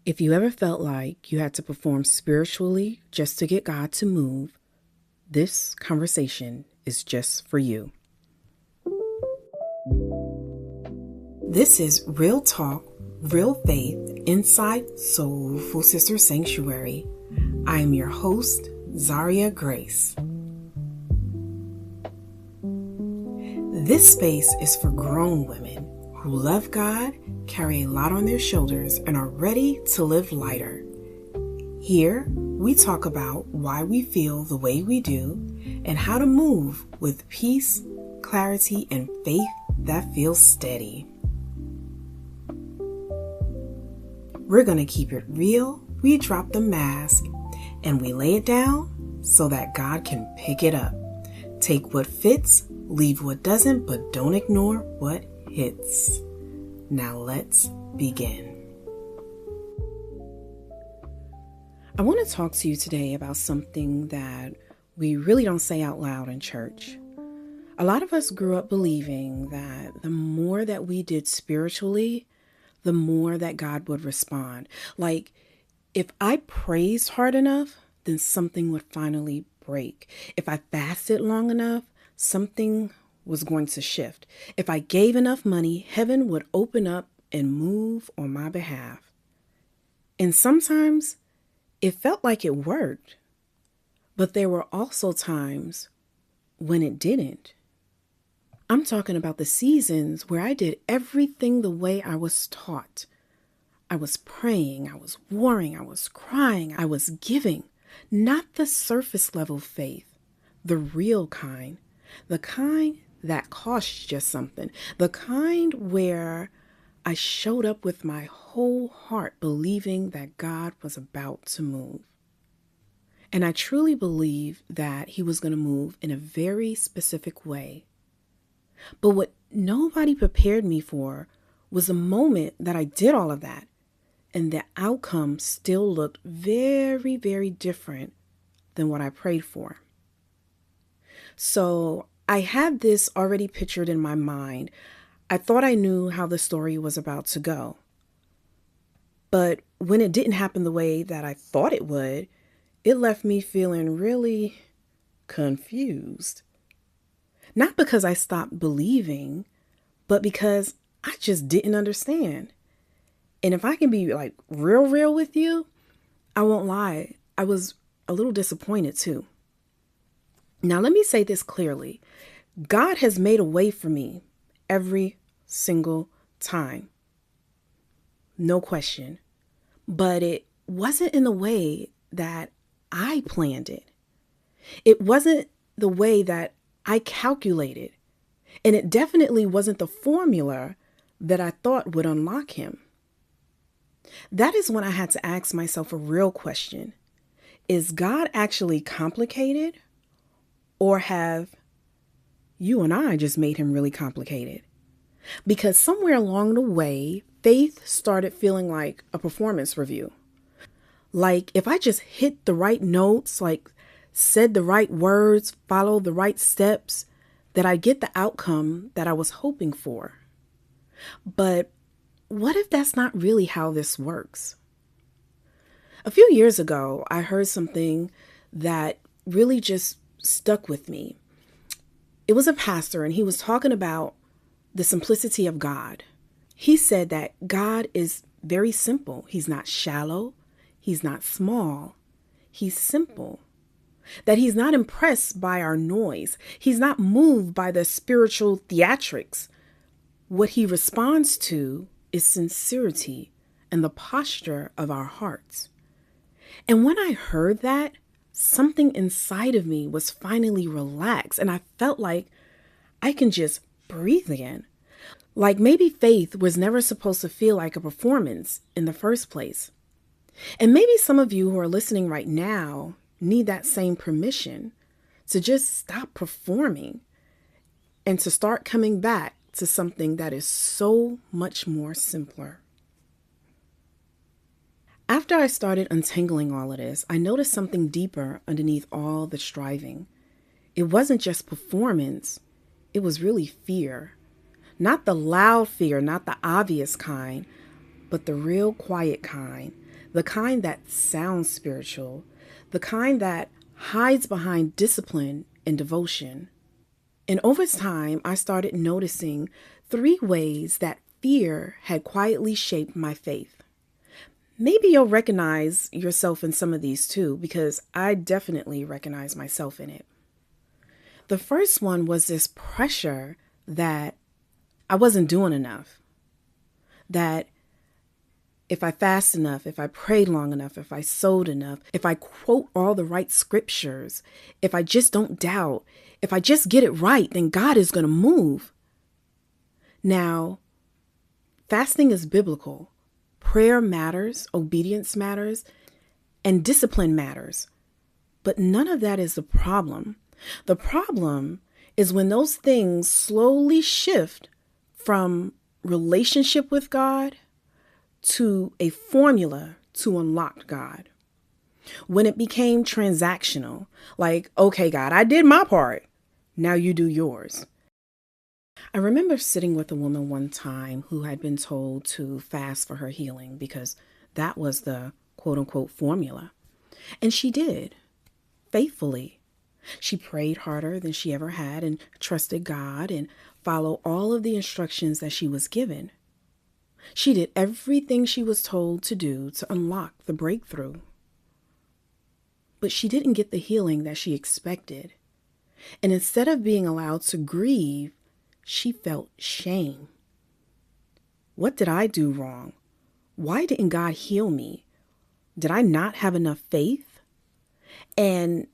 If you ever felt like you had to perform spiritually just to get God to move, this conversation is just for you. This is Real Talk, Real Faith inside Soulful Sister Sanctuary. I am your host, Zaria Grace. This space is for grown women who love God, carry a lot on their shoulders, and are ready to live lighter. Here, we talk about why we feel the way we do and how to move with peace, clarity, and faith that feels steady. We're going to keep it real, we drop the mask, and we lay it down so that God can pick it up. Take what fits, leave what doesn't, but don't ignore what hits. Now let's begin. I want to talk to you today about something that we really don't say out loud in church. A lot of us grew up believing that the more that we did spiritually, the more that God would respond. Like, if I praised hard enough, then something would finally break. If I fasted long enough, something was going to shift. If I gave enough money, heaven would open up and move on my behalf. And sometimes it felt like it worked, but there were also times when it didn't. I'm talking about the seasons where I did everything the way I was taught. I was praying, I was warring, I was crying, I was giving. Not the surface level faith, the real kind, the kind that costs you something, the kind where I showed up with my whole heart believing that God was about to move. And I truly believe that he was going to move in a very specific way. But what nobody prepared me for was the moment that I did all of that, and the outcome still looked very, very different than what I prayed for. So I had this already pictured in my mind. I thought I knew how the story was about to go. But when it didn't happen the way that I thought it would, it left me feeling really confused. Not because I stopped believing, but because I just didn't understand. And if I can be like real with you, I won't lie, I was a little disappointed too. Now, let me say this clearly. God has made a way for me every single time. No question. But it wasn't in the way that I planned it. It wasn't the way that I calculated. And it definitely wasn't the formula that I thought would unlock him. That is when I had to ask myself a real question. Is God actually complicated? Or have you and I just made him really complicated? Because somewhere along the way, faith started feeling like a performance review. Like if I just hit the right notes, like said the right words, followed the right steps, that I'd get the outcome that I was hoping for. But what if that's not really how this works? A few years ago, I heard something that really just stuck with me. It was a pastor, and he was talking about the simplicity of God. He said that God is very simple. He's not shallow. He's not small. He's simple. That he's not impressed by our noise. He's not moved by the spiritual theatrics. What he responds to is sincerity and the posture of our hearts. And when I heard that, something inside of me was finally relaxed, and I felt like I can just breathe again. Like maybe faith was never supposed to feel like a performance in the first place. And maybe some of you who are listening right now need that same permission to just stop performing and to start coming back to something that is so much more simpler. After I started untangling all of this, I noticed something deeper underneath all the striving. It wasn't just performance, it was really fear. Not the loud fear, not the obvious kind, but the real quiet kind. the kind that sounds spiritual, the kind that hides behind discipline and devotion. And over time, I started noticing 3 ways that fear had quietly shaped my faith. Maybe you'll recognize yourself in some of these too, because I definitely recognize myself in it. The first one was this pressure that I wasn't doing enough, that if I fast enough, if I prayed long enough, if I sowed enough, if I quote all the right scriptures, if I just don't doubt, if I just get it right, then God is going to move. Now, fasting is biblical. Prayer matters, obedience matters, and discipline matters. But none of that is the problem. The problem is when those things slowly shift from relationship with God to a formula to unlock God. When it became transactional, like, okay, God, I did my part. Now you do yours. I remember sitting with a woman one time who had been told to fast for her healing because that was the quote unquote formula. And she did, faithfully. She prayed harder than she ever had and trusted God and followed all of the instructions that she was given. She did everything she was told to do to unlock the breakthrough. But she didn't get the healing that she expected. And instead of being allowed to grieve, she felt shame. What did I do wrong? Why didn't God heal me? Did I not have enough faith? And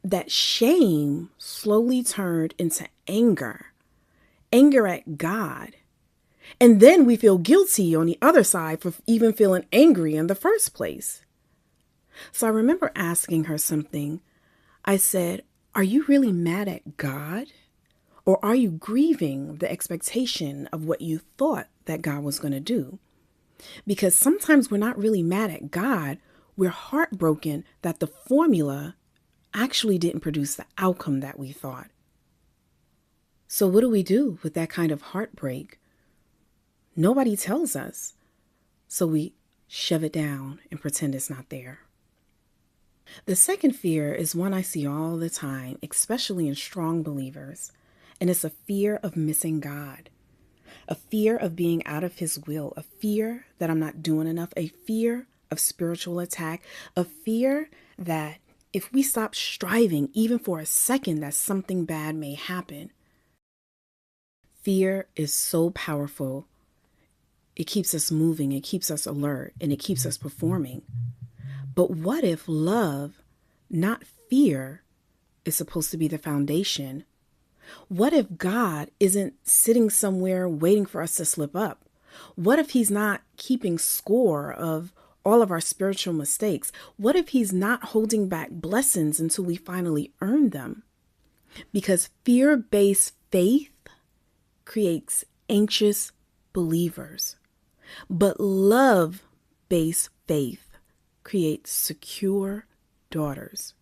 that shame slowly turned into anger at God. And then we feel guilty on the other side for even feeling angry in the first place. So I remember asking her something. I said, "Are you really mad at God? Or are you grieving the expectation of what you thought that God was going to do?" Because sometimes we're not really mad at God. We're heartbroken that the formula actually didn't produce the outcome that we thought. So what do we do with that kind of heartbreak? Nobody tells us. So we shove it down and pretend it's not there. The second fear is one I see all the time, especially in strong believers. And it's a fear of missing God, a fear of being out of His will, a fear that I'm not doing enough, a fear of spiritual attack, a fear that if we stop striving even for a second, that something bad may happen. Fear is so powerful. It keeps us moving, it keeps us alert, and it keeps us performing. But what if love, not fear, is supposed to be the foundation? What if God isn't sitting somewhere waiting for us to slip up? What if He's not keeping score of all of our spiritual mistakes? What if He's not holding back blessings until we finally earn them? Because fear-based faith creates anxious believers. But love-based faith creates secure daughters.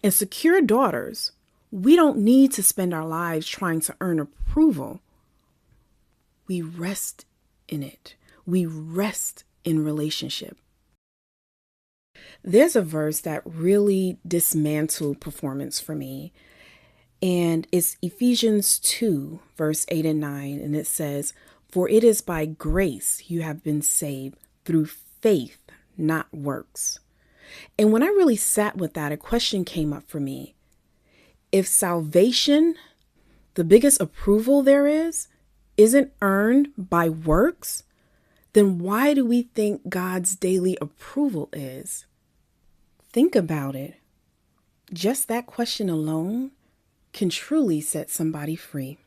And secure daughters, we don't need to spend our lives trying to earn approval. We rest in it. We rest in relationship. There's a verse that really dismantled performance for me. And it's Ephesians 2, verse 8 and 9. And it says, "For it is by grace you have been saved through faith, not works." And when I really sat with that, a question came up for me. If salvation, the biggest approval there is, isn't earned by works, then why do we think God's daily approval is? Think about it. Just that question alone can truly set somebody free.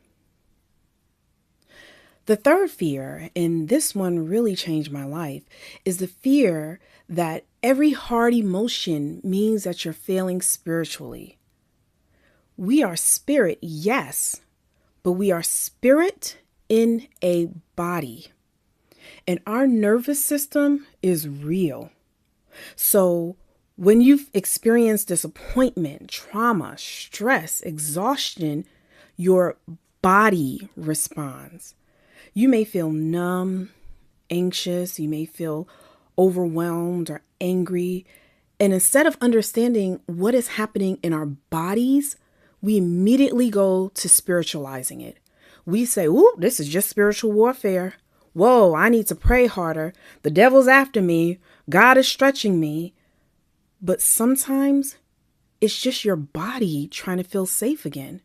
The third fear, and this one really changed my life, is the fear that every hard emotion means that you're failing spiritually. We are spirit, yes, but we are spirit in a body. And our nervous system is real. So when you've experienced disappointment, trauma, stress, exhaustion, your body responds. You may feel numb, anxious, you may feel overwhelmed or angry. And instead of understanding what is happening in our bodies, we immediately go to spiritualizing it. We say, ooh, this is just spiritual warfare. Whoa, I need to pray harder. The devil's after me. God is stretching me. But sometimes it's just your body trying to feel safe again.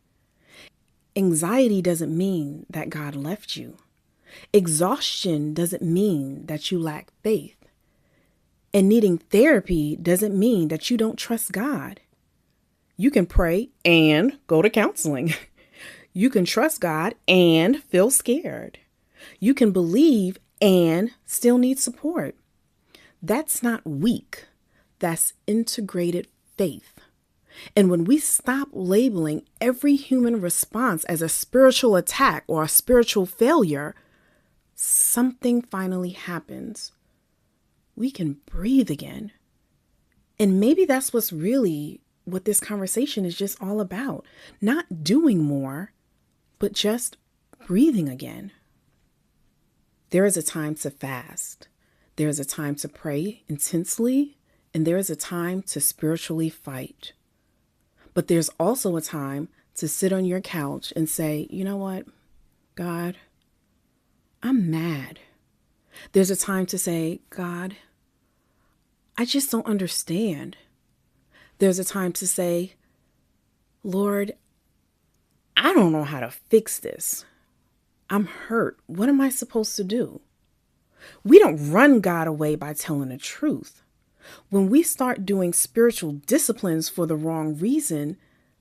Anxiety doesn't mean that God left you. Exhaustion doesn't mean that you lack faith. And needing therapy doesn't mean that you don't trust God. You can pray and go to counseling. You can trust God and feel scared. You can believe and still need support. That's not weak. That's integrated faith. And when we stop labeling every human response as a spiritual attack or a spiritual failure, something finally happens. We can breathe again. And maybe that's what this conversation is just all about. Not doing more, but just breathing again. There is a time to fast. There is a time to pray intensely, and there is a time to spiritually fight. But there's also a time to sit on your couch and say, you know what, God, I'm mad. There's a time to say, God, I just don't understand. There's a time to say, Lord, I don't know how to fix this. I'm hurt. What am I supposed to do? We don't run God away by telling the truth. When we start doing spiritual disciplines for the wrong reason,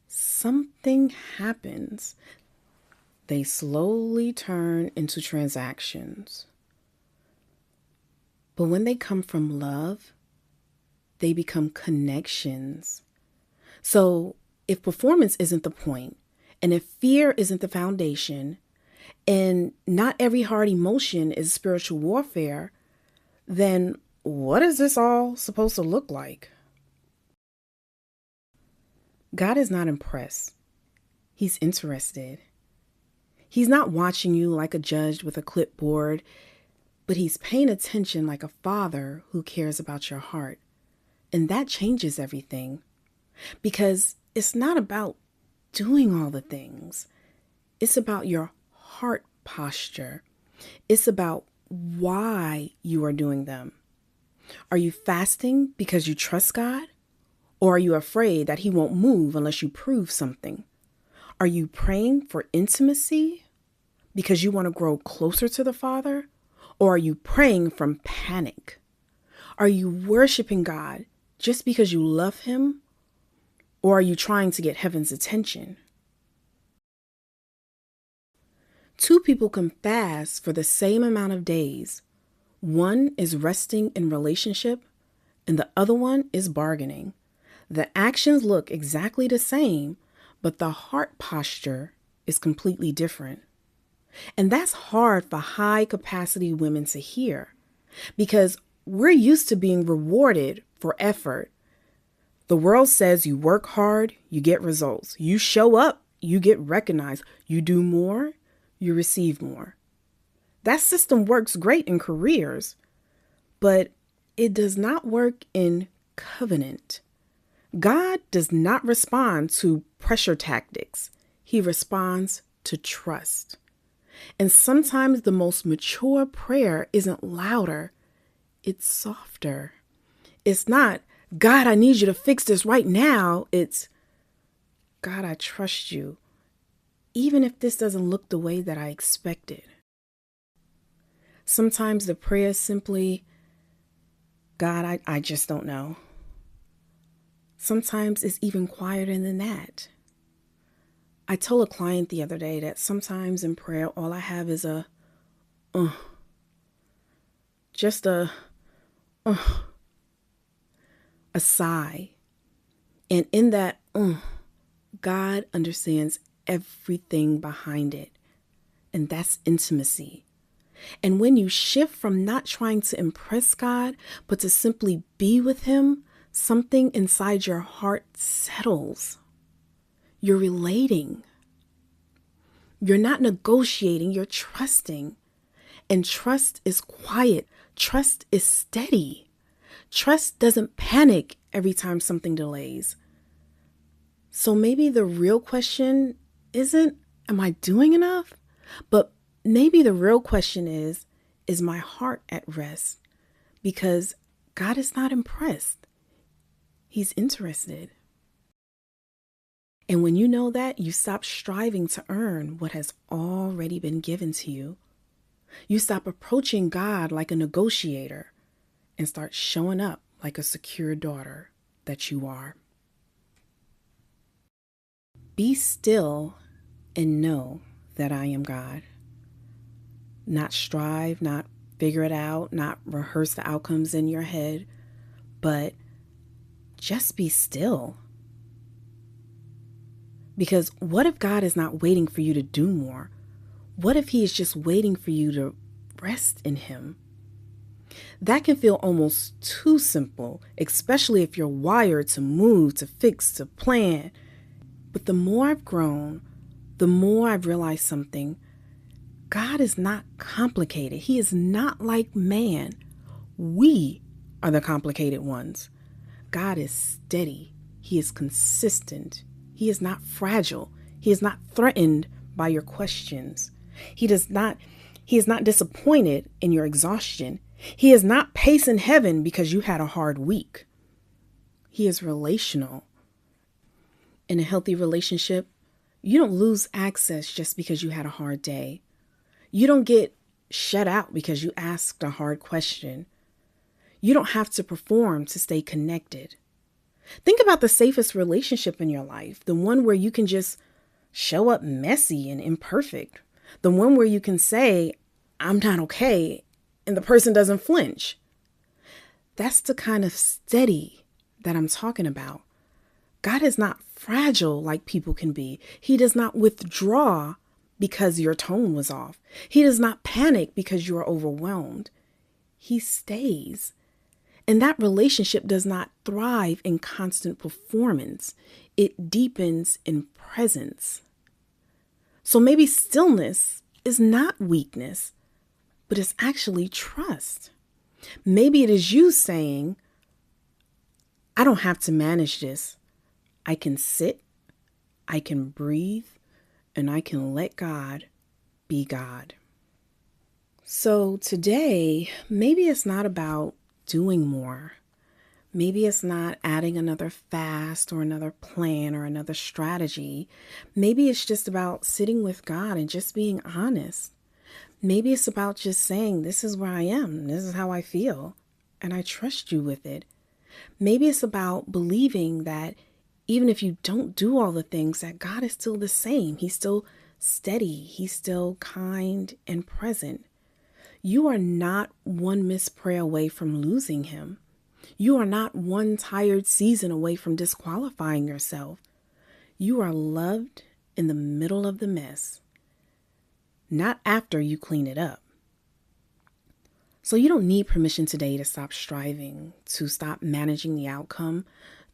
something happens. They slowly turn into transactions. But when they come from love, they become connections. So if performance isn't the point, and if fear isn't the foundation, and not every hard emotion is spiritual warfare, then what is this all supposed to look like? God is not impressed. He's interested. He's not watching you like a judge with a clipboard, but he's paying attention like a father who cares about your heart. And that changes everything, because it's not about doing all the things. It's about your heart posture. It's about why you are doing them. Are you fasting because you trust God? Or are you afraid that he won't move unless you prove something? Are you praying for intimacy because you want to grow closer to the Father? Or are you praying from panic? Are you worshiping God just because you love him? Or are you trying to get heaven's attention? Two people can fast for the same amount of days. One is resting in relationship, and the other one is bargaining. The actions look exactly the same, but the heart posture is completely different. And that's hard for high capacity women to hear, because we're used to being rewarded for effort. The world says you work hard, you get results. You show up, you get recognized. You do more, you receive more. That system works great in careers, but it does not work in covenant. God does not respond to pressure tactics. He responds to trust. And sometimes the most mature prayer isn't louder, it's softer. It's not, God, I need you to fix this right now. It's, God, I trust you, even if this doesn't look the way that I expected. Sometimes the prayer is simply, God, I just don't know. Sometimes it's even quieter than that. I told a client the other day that sometimes in prayer, all I have is just a sigh. And in that, God understands everything behind it. And that's intimacy. And when you shift from not trying to impress God, but to simply be with him, something inside your heart settles. You're relating. You're not negotiating, you're trusting. And trust is quiet. Trust is steady. Trust doesn't panic every time something delays. So maybe the real question isn't, am I doing enough? But maybe the real question is my heart at rest? Because God is not impressed. He's interested. And when you know that, you stop striving to earn what has already been given to you. You stop approaching God like a negotiator and start showing up like a secure daughter that you are. Be still and know that I am God. Not strive, not figure it out, not rehearse the outcomes in your head, but just be still. Because what if God is not waiting for you to do more? What if He is just waiting for you to rest in Him? That can feel almost too simple, especially if you're wired to move, to fix, to plan. But the more I've grown, the more I've realized something. God is not complicated. He is not like man. We are the complicated ones. God is steady. He is consistent. He is not fragile. He is not threatened by your questions. He is not disappointed in your exhaustion. He is not pacing heaven because you had a hard week. He is relational. In a healthy relationship, you don't lose access just because you had a hard day. You don't get shut out because you asked a hard question. You don't have to perform to stay connected. Think about the safest relationship in your life, the one where you can just show up messy and imperfect, the one where you can say, I'm not okay, and the person doesn't flinch. That's the kind of steady that I'm talking about. God is not fragile like people can be. He does not withdraw because your tone was off. He does not panic because you are overwhelmed. He stays. And that relationship does not thrive in constant performance. It deepens in presence. So maybe stillness is not weakness, but it's actually trust. Maybe it is you saying, I don't have to manage this. I can sit, I can breathe, and I can let God be God. So today, maybe it's not about doing more. Maybe it's not adding another fast or another plan or another strategy. Maybe it's just about sitting with God and just being honest. Maybe it's about just saying, this is where I am. This is how I feel. And I trust you with it. Maybe it's about believing that even if you don't do all the things, that God is still the same. He's still steady. He's still kind and present. You are not one missed prayer away from losing Him. You are not one tired season away from disqualifying yourself. You are loved in the middle of the mess, not after you clean it up. So you don't need permission today to stop striving, to stop managing the outcome,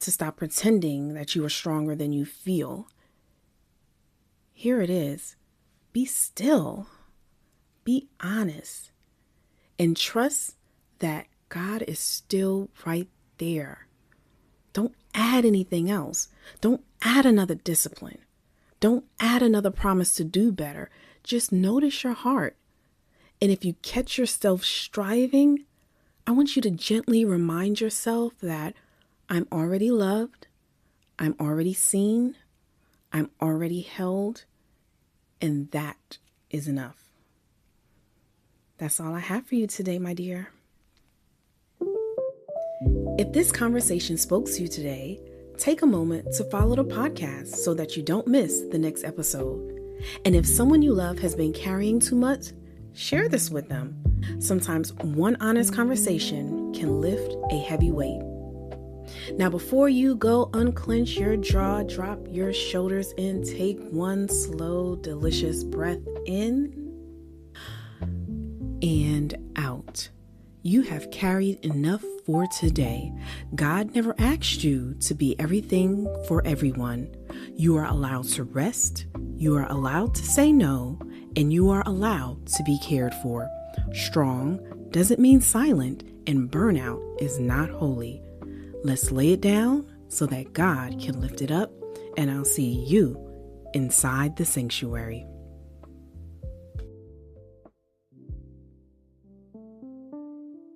to stop pretending that you are stronger than you feel. Here it is. Be still. Be honest. And trust that God is still right there. Don't add anything else. Don't add another discipline. Don't add another promise to do better. Just notice your heart. And if you catch yourself striving, I want you to gently remind yourself that I'm already loved, I'm already seen, I'm already held, and that is enough. That's all I have for you today, my dear. If this conversation spoke to you today, take a moment to follow the podcast so that you don't miss the next episode. And if someone you love has been carrying too much, share this with them. Sometimes one honest conversation can lift a heavy weight. Now, before you go, unclench your jaw, drop your shoulders in, take one slow, delicious breath in and out. You have carried enough for today. God never asked you to be everything for everyone. You are allowed to rest, you are allowed to say no, and you are allowed to be cared for. Strong doesn't mean silent, and burnout is not holy. Let's lay it down so that God can lift it up, and I'll see you inside the sanctuary.